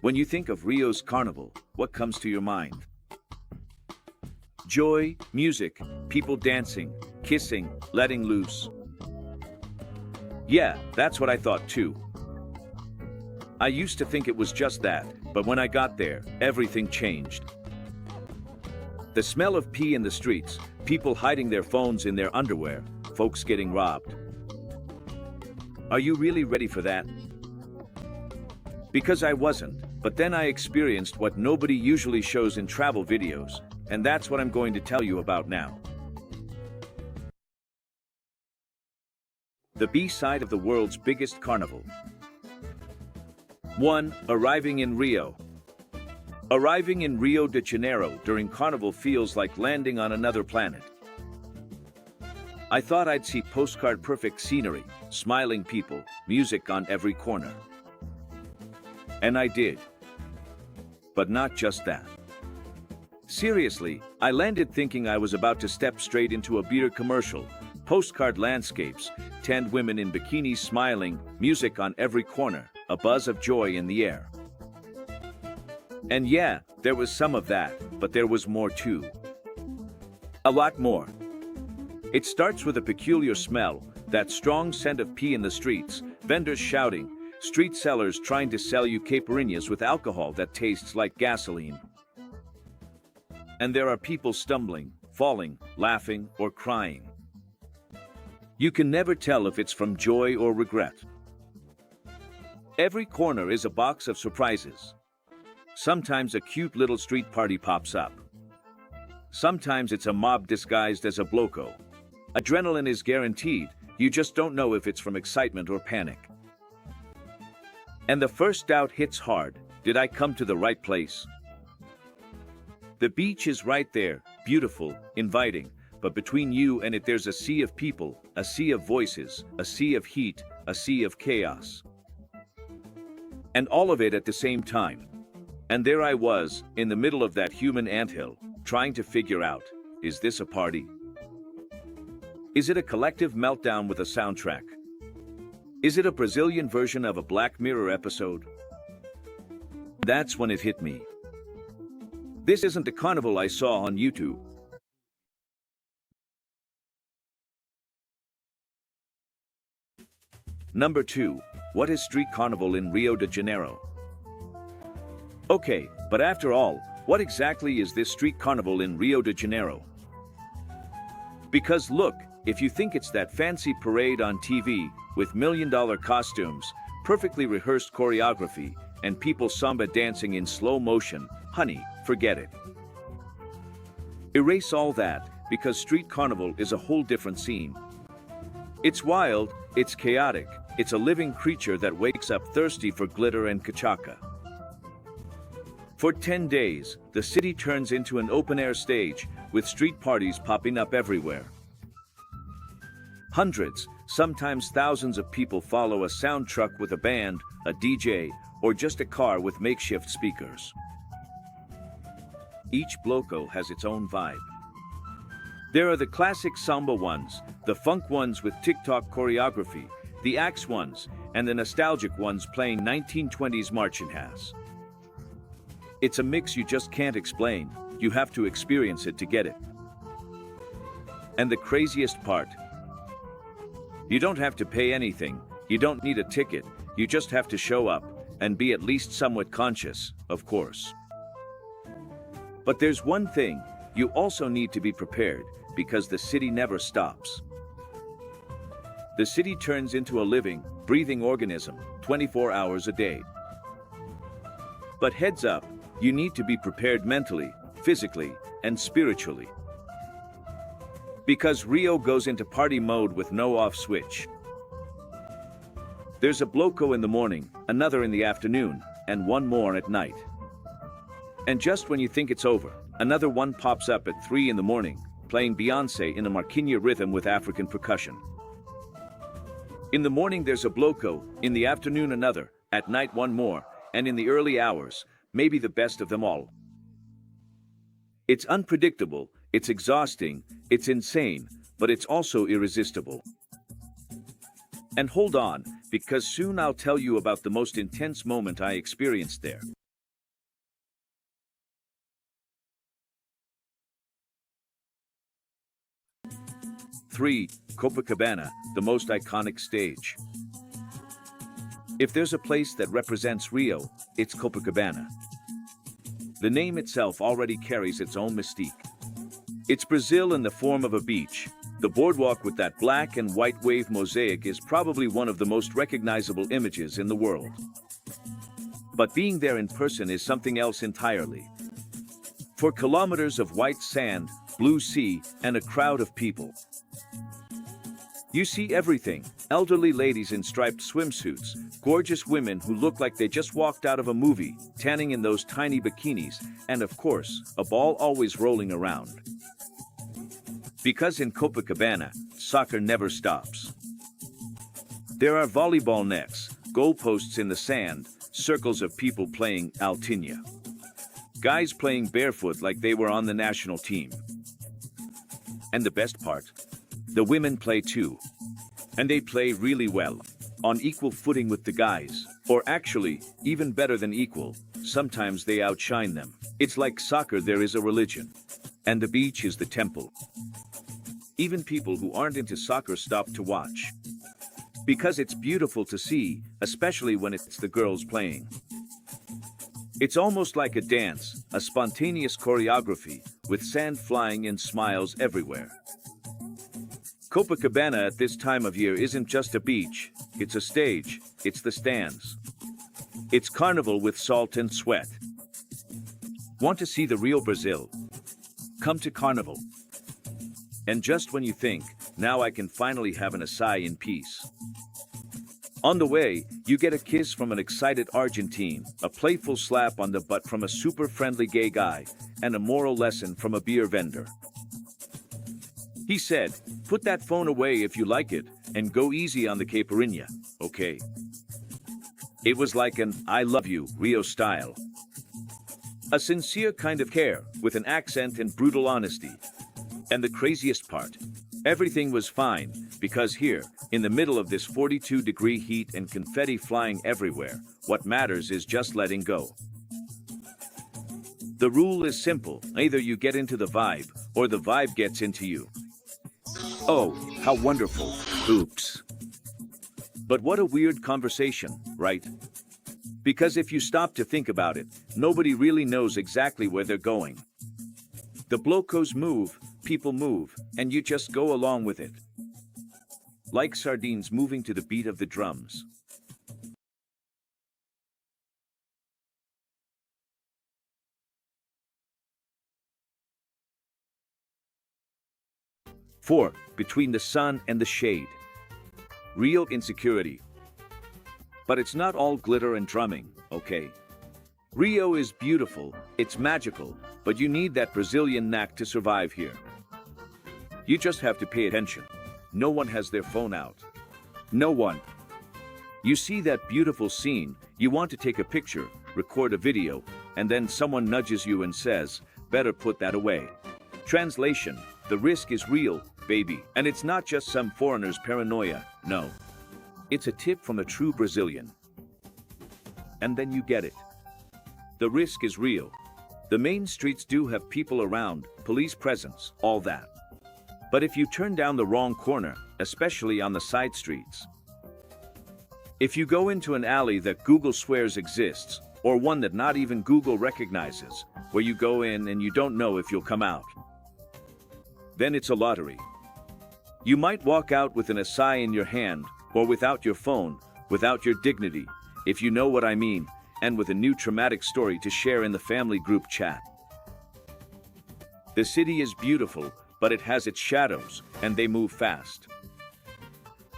When you think of Rio's Carnival, what comes to your mind? Joy, music, people dancing, kissing, letting loose. Yeah, that's what I thought too. I used to think it was just that, but when I got there, everything changed. The smell of pee in the streets, people hiding their phones in their underwear, folks getting robbed. Are you really ready for that? Because I wasn't, but then I experienced what nobody usually shows in travel videos, and that's what I'm going to tell you about now. The B-side of the world's biggest carnival. 1. Arriving in Rio. Arriving in Rio de Janeiro during Carnival feels like landing on another planet. I thought I'd see postcard-perfect scenery, smiling people, music on every corner. And I did. But not just that. Seriously, I landed thinking I was about to step straight into a beer commercial. Postcard landscapes, tanned women in bikinis smiling, music on every corner, a buzz of joy in the air. And yeah, there was some of that, but there was more too. A lot more. It starts with a peculiar smell, that strong scent of pee in the streets, vendors shouting, street sellers trying to sell you caipirinhas with alcohol that tastes like gasoline. And there are people stumbling, falling, laughing, or crying. You can never tell if it's from joy or regret. Every corner is a box of surprises. Sometimes a cute little street party pops up. Sometimes it's a mob disguised as a bloco. Adrenaline is guaranteed, you just don't know if it's from excitement or panic. And the first doubt hits hard, did I come to the right place? The beach is right there, beautiful, inviting, but between you and it there's a sea of people, a sea of voices, a sea of heat, a sea of chaos. And all of it at the same time. And there I was, in the middle of that human anthill, trying to figure out, is this a party? Is it a collective meltdown with a soundtrack? Is it a Brazilian version of a Black Mirror episode? That's when it hit me. This isn't the carnival I saw on YouTube. Number 2. What is street carnival in Rio de Janeiro? Okay, but after all, what exactly is this street carnival in Rio de Janeiro? Because look, if you think it's that fancy parade on TV, with million-dollar costumes, perfectly rehearsed choreography, and people samba dancing in slow motion, honey, forget it. Erase all that, because street carnival is a whole different scene. It's wild, it's chaotic, it's a living creature that wakes up thirsty for glitter and cachaca. For 10 days, the city turns into an open-air stage, with street parties popping up everywhere. Hundreds, sometimes thousands of people follow a sound truck with a band, a DJ, or just a car with makeshift speakers. Each bloco has its own vibe. There are the classic samba ones, the funk ones with TikTok choreography, the axe ones, and the nostalgic ones playing 1920s marching has. It's a mix you just can't explain, you have to experience it to get it. And the craziest part, you don't have to pay anything, you don't need a ticket, you just have to show up, and be at least somewhat conscious, of course. But there's one thing, you also need to be prepared, because the city never stops. The city turns into a living, breathing organism, 24 hours a day. But heads up, you need to be prepared mentally, physically, and spiritually. Because Rio goes into party mode with no off switch. There's a bloco in the morning, another in the afternoon, and one more at night. And just when you think it's over, another one pops up at 3 in the morning, playing Beyoncé in a marquinha rhythm with African percussion. In the morning there's a bloco, in the afternoon another, at night one more, and in the early hours, maybe the best of them all. It's unpredictable, it's exhausting, it's insane, but it's also irresistible. And hold on, because soon I'll tell you about the most intense moment I experienced there. 3. Copacabana, the most iconic stage. If there's a place that represents Rio, it's Copacabana. The name itself already carries its own mystique. It's Brazil in the form of a beach. The boardwalk with that black and white wave mosaic is probably one of the most recognizable images in the world. But being there in person is something else entirely. For kilometers of white sand, blue sea, and a crowd of people. You see everything: elderly ladies in striped swimsuits, gorgeous women who look like they just walked out of a movie, tanning in those tiny bikinis, and of course, a ball always rolling around. Because in Copacabana, soccer never stops. There are volleyball nets, goalposts in the sand, circles of people playing Altinha. Guys playing barefoot like they were on the national team. And the best part? The women play too. And they play really well, on equal footing with the guys, or actually, even better than equal. Sometimes they outshine them. It's like soccer, there is a religion. And the beach is the temple. Even people who aren't into soccer stop to watch. Because it's beautiful to see, especially when it's the girls playing. It's almost like a dance, a spontaneous choreography, with sand flying and smiles everywhere. Copacabana at this time of year isn't just a beach, it's a stage, it's the stands. It's Carnival with salt and sweat. Want to see the real Brazil? Come to Carnival. And just when you think, now I can finally have an açaí in peace. On the way, you get a kiss from an excited Argentine, a playful slap on the butt from a super friendly gay guy, and a moral lesson from a beer vendor. He said, "Put that phone away if you like it, and go easy on the caipirinha, okay?" It was like an "I love you" Rio style. A sincere kind of care, with an accent and brutal honesty. And the craziest part, everything was fine, because here, in the middle of this 42-degree heat and confetti flying everywhere, what matters is just letting go. The rule is simple: either you get into the vibe, or the vibe gets into you. Oh, how wonderful. Oops. But what a weird conversation, right? Because if you stop to think about it, nobody really knows exactly where they're going. The blocos move, people move, and you just go along with it. Like sardines moving to the beat of the drums. Four, between the sun and the shade. Rio Insecurity. But it's not all glitter and drumming, okay? Rio is beautiful, it's magical, but you need that Brazilian knack to survive here. You just have to pay attention. No one has their phone out. No one. You see that beautiful scene, you want to take a picture, record a video, and then someone nudges you and says, "Better put that away." Translation: the risk is real, baby. And it's not just some foreigner's paranoia, no. It's a tip from a true Brazilian. And then you get it. The risk is real. The main streets do have people around, police presence, all that. But if you turn down the wrong corner, especially on the side streets, if you go into an alley that Google swears exists, or one that not even Google recognizes, where you go in and you don't know if you'll come out, then it's a lottery. You might walk out with an açaí in your hand, or without your phone, without your dignity, if you know what I mean, and with a new traumatic story to share in the family group chat. The city is beautiful, but it has its shadows, and they move fast.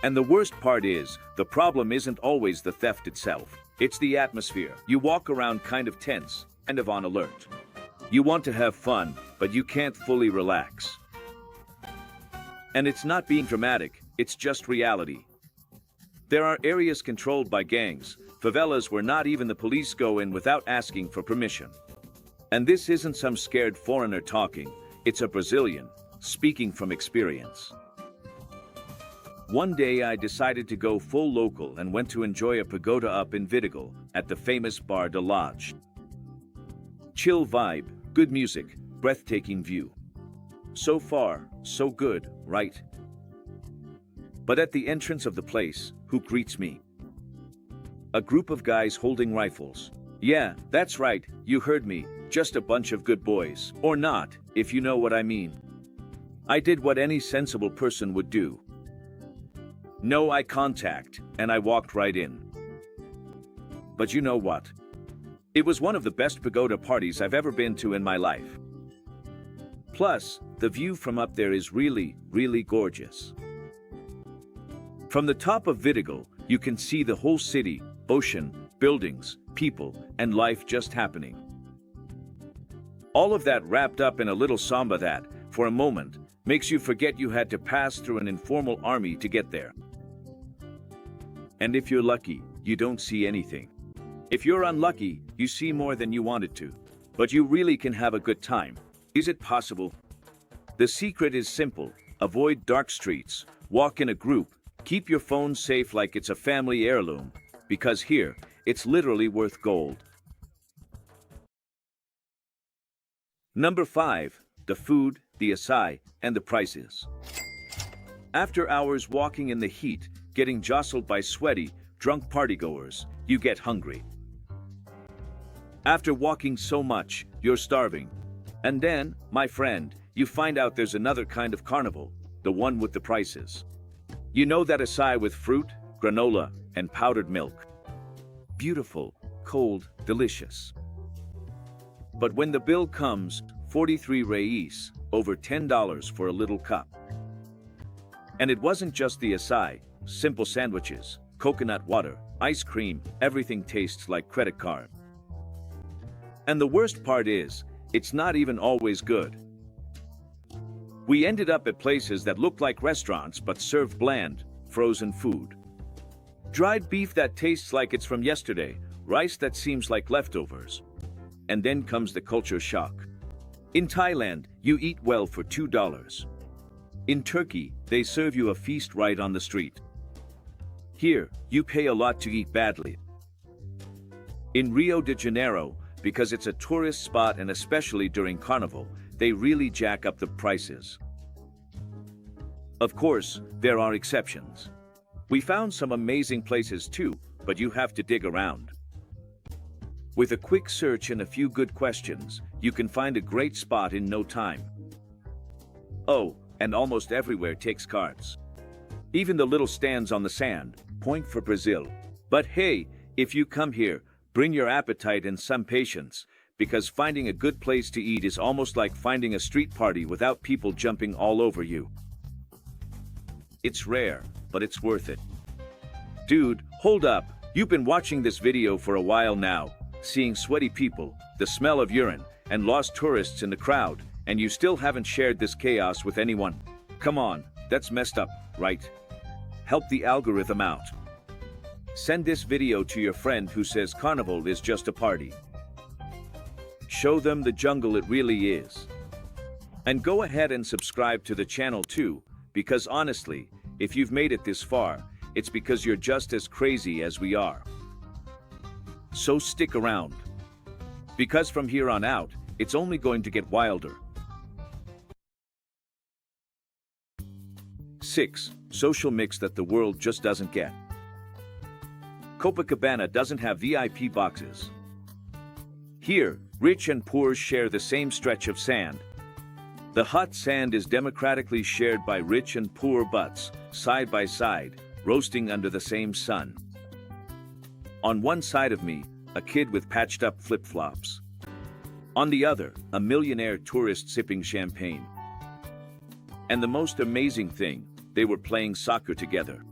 And the worst part is, the problem isn't always the theft itself. It's the atmosphere. You walk around kind of tense, kind of on alert. You want to have fun, but you can't fully relax. And it's not being dramatic, it's just reality. There are areas controlled by gangs, favelas where not even the police go in without asking for permission. And this isn't some scared foreigner talking, it's a Brazilian, speaking from experience. One day I decided to go full local and went to enjoy a pagoda up in Vidigal, at the famous Bar de Lodge. Chill vibe, good music, breathtaking view. So far, so good, right? But at the entrance of the place, who greets me? A group of guys holding rifles. Yeah, that's right, you heard me, just a bunch of good boys. Or not, if you know what I mean. I did what any sensible person would do. No eye contact, and I walked right in. But you know what? It was one of the best pagoda parties I've ever been to in my life. Plus, the view from up there is really, really gorgeous. From the top of Vidigal, you can see the whole city, ocean, buildings, people, and life just happening. All of that wrapped up in a little samba that, for a moment, makes you forget you had to pass through an informal army to get there. And if you're lucky, you don't see anything. If you're unlucky, you see more than you wanted to. But you really can have a good time. Is it possible? The secret is simple. Avoid dark streets, walk in a group, keep your phone safe like it's a family heirloom, because here, it's literally worth gold. Number 5. The food, the acai, and the prices. After hours walking in the heat, getting jostled by sweaty, drunk partygoers, you get hungry. After walking so much, you're starving. And then, my friend, you find out there's another kind of carnival, the one with the prices. You know that acai with fruit, granola, and powdered milk. Beautiful, cold, delicious. But when the bill comes, 43 reis, over $10 for a little cup. And it wasn't just the acai, simple sandwiches, coconut water, ice cream, everything tastes like credit card. And the worst part is, it's not even always good. We ended up at places that looked like restaurants but served bland, frozen food. Dried beef that tastes like it's from yesterday, rice that seems like leftovers. And then comes the culture shock. In Thailand, you eat well for $2. In Turkey, they serve you a feast right on the street. Here, you pay a lot to eat badly. In Rio de Janeiro, because it's a tourist spot and especially during Carnival, they really jack up the prices. Of course, there are exceptions. We found some amazing places too, but you have to dig around. With a quick search and a few good questions, you can find a great spot in no time. Oh, and almost everywhere takes cards. Even the little stands on the sand, point for Brazil. But hey, if you come here, bring your appetite and some patience, because finding a good place to eat is almost like finding a street party without people jumping all over you. It's rare, but it's worth it. Dude, hold up, you've been watching this video for a while now, seeing sweaty people, the smell of urine, and lost tourists in the crowd, and you still haven't shared this chaos with anyone. Come on, that's messed up, right? Help the algorithm out. Send this video to your friend who says Carnival is just a party. Show them the jungle it really is. And go ahead and subscribe to the channel too, because honestly, if you've made it this far, it's because you're just as crazy as we are. So stick around. Because from here on out, it's only going to get wilder. 6. Social mix that the world just doesn't get. Copa Cabana doesn't have VIP boxes. Here, rich and poor share the same stretch of sand. The hot sand is democratically shared by rich and poor butts, side by side, roasting under the same sun. On one side of me, a kid with patched up flip-flops. On the other, a millionaire tourist sipping champagne. And the most amazing thing, they were playing soccer together.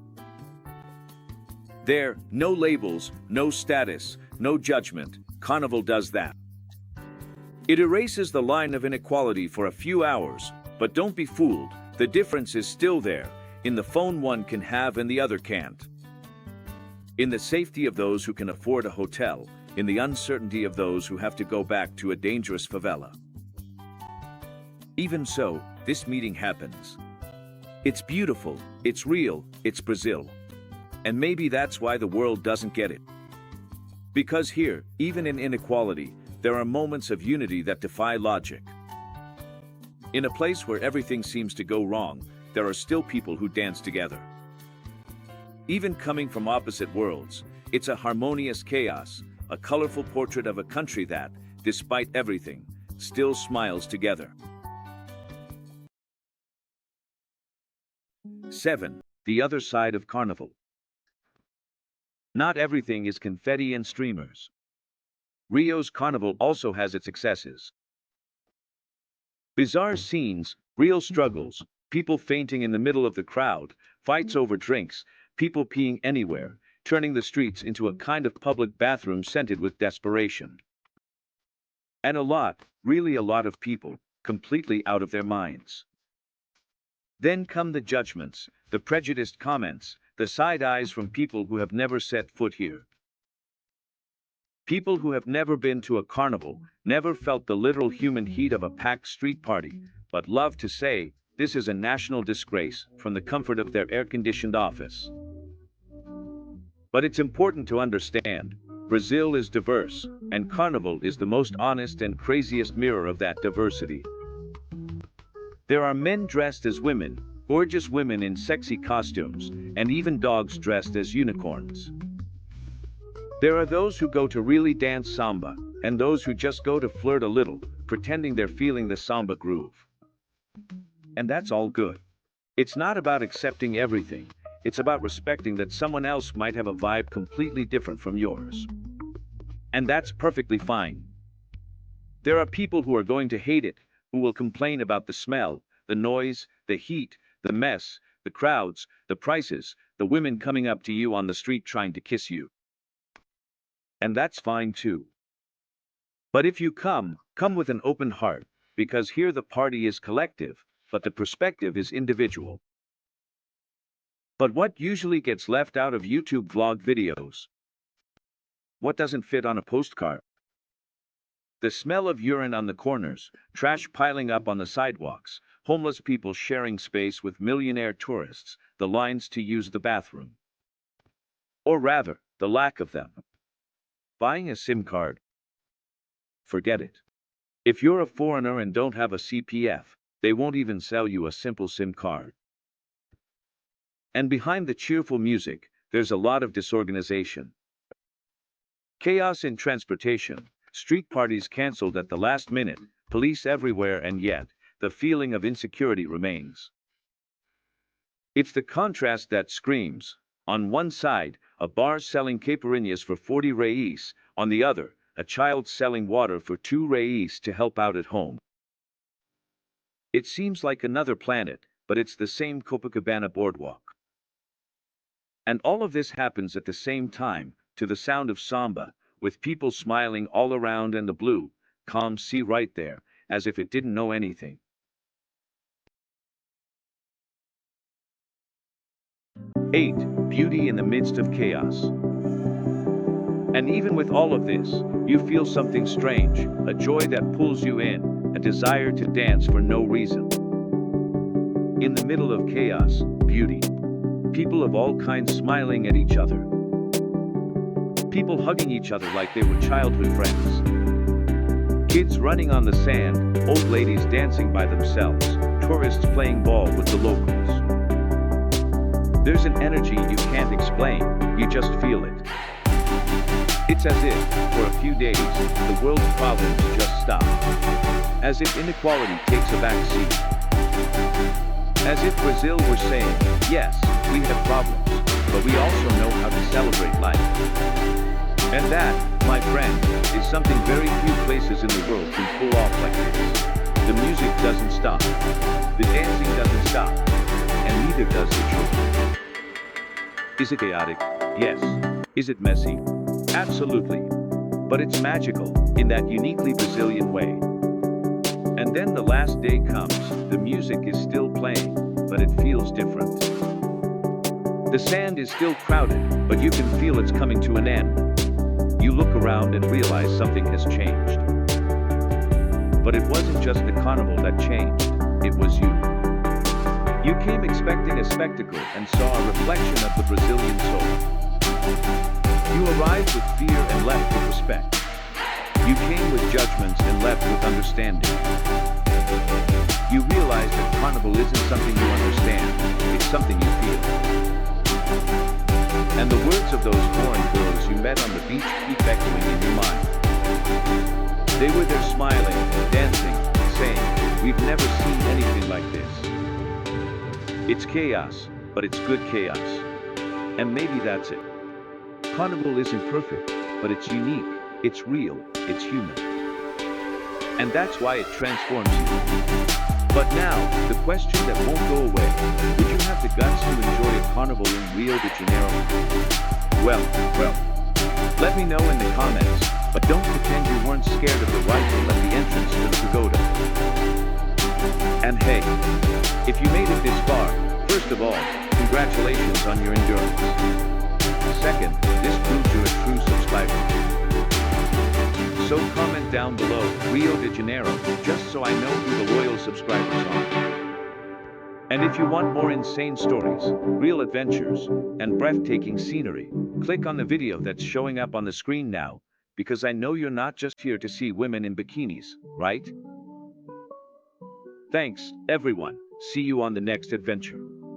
There, no labels, no status, no judgment. Carnival does that. It erases the line of inequality for a few hours, but don't be fooled, the difference is still there, in the phone one can have and the other can't. In the safety of those who can afford a hotel, in the uncertainty of those who have to go back to a dangerous favela. Even so, this meeting happens. It's beautiful, it's real, it's Brazil. And maybe that's why the world doesn't get it. Because here, even in inequality, there are moments of unity that defy logic. In a place where everything seems to go wrong, there are still people who dance together. Even coming from opposite worlds, it's a harmonious chaos, a colorful portrait of a country that, despite everything, still smiles together. 7. The other side of Carnival. Not everything is confetti and streamers. Rio's Carnival also has its excesses. Bizarre scenes, real struggles, people fainting in the middle of the crowd, fights over drinks, people peeing anywhere, turning the streets into a kind of public bathroom scented with desperation. And really a lot of people, completely out of their minds. Then come the judgments, the prejudiced comments, the side eyes from people who have never set foot here. People who have never been to a carnival, never felt the literal human heat of a packed street party, but love to say, this is a national disgrace from the comfort of their air-conditioned office. But it's important to understand, Brazil is diverse, and Carnival is the most honest and craziest mirror of that diversity. There are men dressed as women, gorgeous women in sexy costumes, and even dogs dressed as unicorns. There are those who go to really dance samba, and those who just go to flirt a little, pretending they're feeling the samba groove. And that's all good. It's not about accepting everything, it's about respecting that someone else might have a vibe completely different from yours. And that's perfectly fine. There are people who are going to hate it, who will complain about the smell, the noise, the heat, the mess, the crowds, the prices, the women coming up to you on the street trying to kiss you. And that's fine too. But if you come with an open heart, because here the party is collective, but the perspective is individual. But what usually gets left out of YouTube vlog videos? What doesn't fit on a postcard? The smell of urine on the corners, trash piling up on the sidewalks, homeless people sharing space with millionaire tourists, the lines to use the bathroom. Or rather, the lack of them. Buying a SIM card? Forget it. If you're a foreigner and don't have a CPF, they won't even sell you a simple SIM card. And behind the cheerful music, there's a lot of disorganization. Chaos in transportation, street parties canceled at the last minute, police everywhere, and yet, the feeling of insecurity remains. It's the contrast that screams. On one side, a bar selling caipirinhas for 40 reais, on the other, a child selling water for 2 reais to help out at home. It seems like another planet, but it's the same Copacabana boardwalk. And all of this happens at the same time, to the sound of samba, with people smiling all around and the blue, calm sea right there, as if it didn't know anything. 8. Beauty in the midst of chaos. And even with all of this, you feel something strange, a joy that pulls you in, a desire to dance for no reason. In the middle of chaos, beauty. People of all kinds smiling at each other. People hugging each other like they were childhood friends. Kids running on the sand, old ladies dancing by themselves, tourists playing ball with the locals. There's an energy you can't explain, you just feel it. It's as if, for a few days, the world's problems just stop. As if inequality takes a back seat. As if Brazil were saying, yes, we have problems, but we also know how to celebrate life. And that, my friend, is something very few places in the world can pull off like this. The music doesn't stop. The dancing doesn't stop. And neither does the joy. Is it chaotic? Yes. Is it messy? Absolutely. But it's magical, in that uniquely Brazilian way. And then the last day comes, the music is still playing, but it feels different. The sand is still crowded, but you can feel it's coming to an end. You look around and realize something has changed. But it wasn't just the carnival that changed, it was you. You came expecting a spectacle and saw a reflection of the Brazilian soul. You arrived with fear and left with respect. You came with judgments and left with understanding. You realized that Carnival isn't something you understand, it's something you feel. And the words of those foreign girls you met on the beach keep echoing in your mind. They were there smiling, dancing, saying, "We've never seen anything like this." It's chaos, but it's good chaos. And maybe that's it. Carnival isn't perfect, but it's unique, it's real, it's human. And that's why it transforms you. But now, the question that won't go away: would you have the guts to enjoy a carnival in Rio de Janeiro? Well, let me know in the comments, but don't pretend you weren't scared of the rifle at the entrance to the pagoda. And hey, if you made it this far, first of all, congratulations on your endurance. Second, this proves you're a true subscriber. So comment down below, Rio de Janeiro, just so I know who the loyal subscribers are. And if you want more insane stories, real adventures, and breathtaking scenery, click on the video that's showing up on the screen now, because I know you're not just here to see women in bikinis, right? Thanks, everyone. See you on the next adventure.